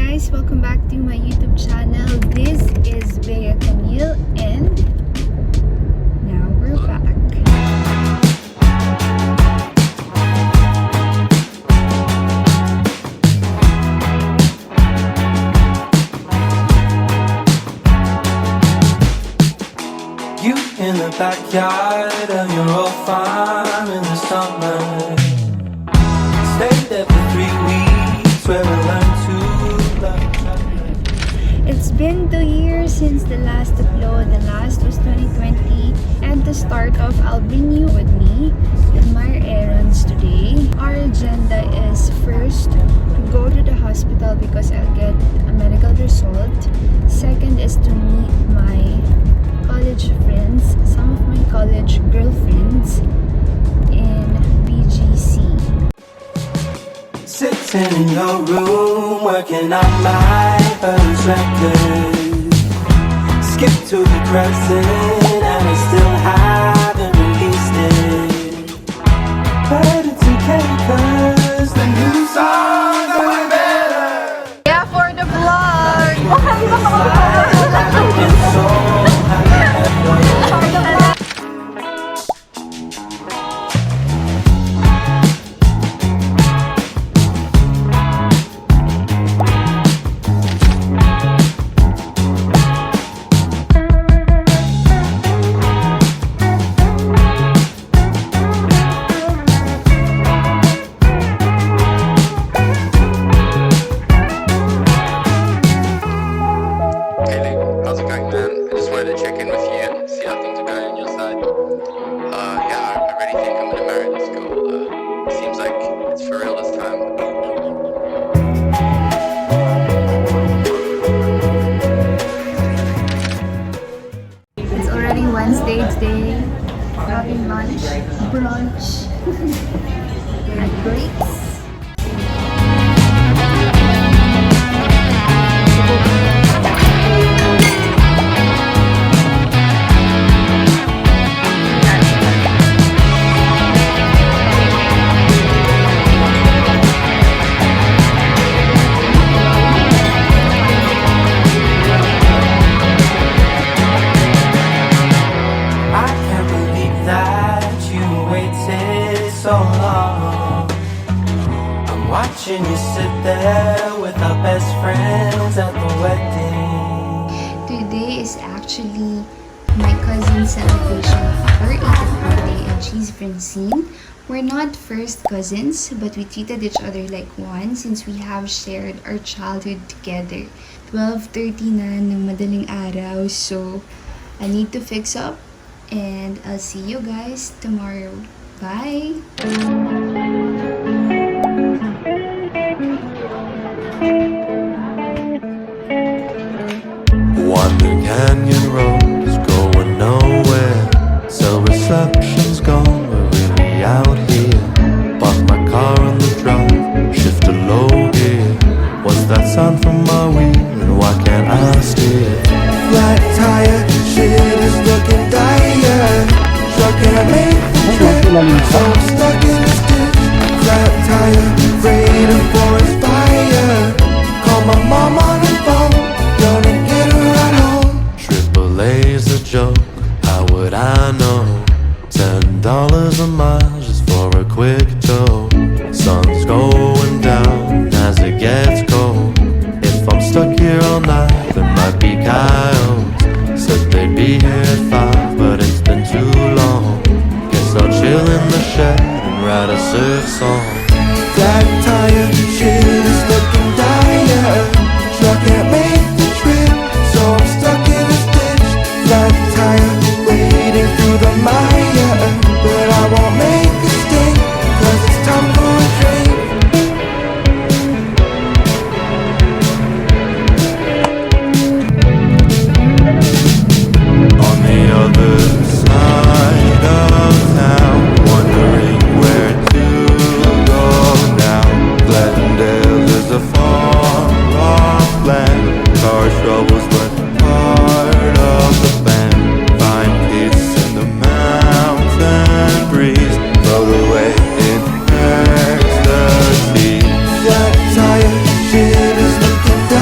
guys, welcome back to my YouTube channel. This is Bhea Camille and now we're back. You in the backyard of your old farm in the summer. Stayed there for 3 weeks where we learned to love each other. It's been 2 years since the last upload. The last was 2020. And to start off, I'll bring you with me in my errands today. Our agenda is first to go to the hospital because I'll get a medical result. Second is to meet my college friends, some of my college girlfriends in BGC. Sitting in your room, working on my first record. Skip to the present, and I still haven't released it. But it's okay, 'cause the new songs are way better. Yeah, for the vlog! It's so Wednesday today, having lunch, brunch at Grace. so long. I'm watching you sit there with our best friends at the wedding. Today is actually my cousin's celebration of her 8th birthday and she's Francine. We're not first cousins, but we treated each other like one since we have shared our childhood together. 12:30 na ng madaling araw, so I need to fix up and I'll see you guys tomorrow. Bye! Wandering Canyon Road is going nowhere. So reception's gone, we're really out here. Park my car on the drive, shift to low gear. What's that sound from my wheel and why can't I steer? Flat tire, shit is looking dire. Truck can't make the trip, so I'm stuck in this ditch. Flat tire, waiting for his fire. Call my mom on the phone, gonna get her right home. Triple A's a joke, how would I know? $10 a mile just for a quick tow. Sun's going down as it gets cold. If I'm stuck here all night, there might be coyotes. Said they'd be here at 5, but it's been too long. Guess I'll chill in the shed and write a surf song. Flat tire, shit is looking dire. Truck can't make the trip, so I'm stuck in this ditch. Flat tire, wading through the mire. But I won't make a stink, 'cause it's time for a drink. On the other side of town, wondering where to go now. Glendale is a far off land. Car troubles, but part of the band. Find peace in the mountain breeze. Float away in ecstasy. Flat tire, shit is looking down.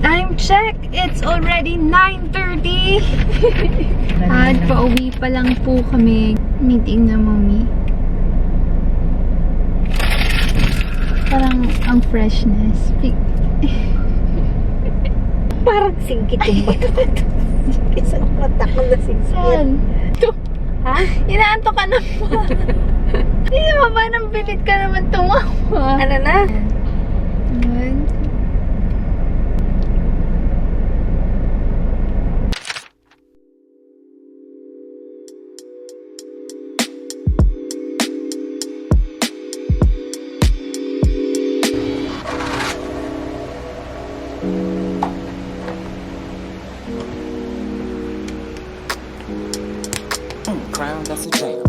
Time check! It's already 9:30! At pauwi pa lang po kami. Meeting na mommy. Parang ang freshness. Parang singkit yung bato. Isang mata ko na singkit. Saan? Ha? Inaanto ka na ba? Hindi naman ba nang pilit ka naman tumawa? Ano na? One. Crown, that's a jam.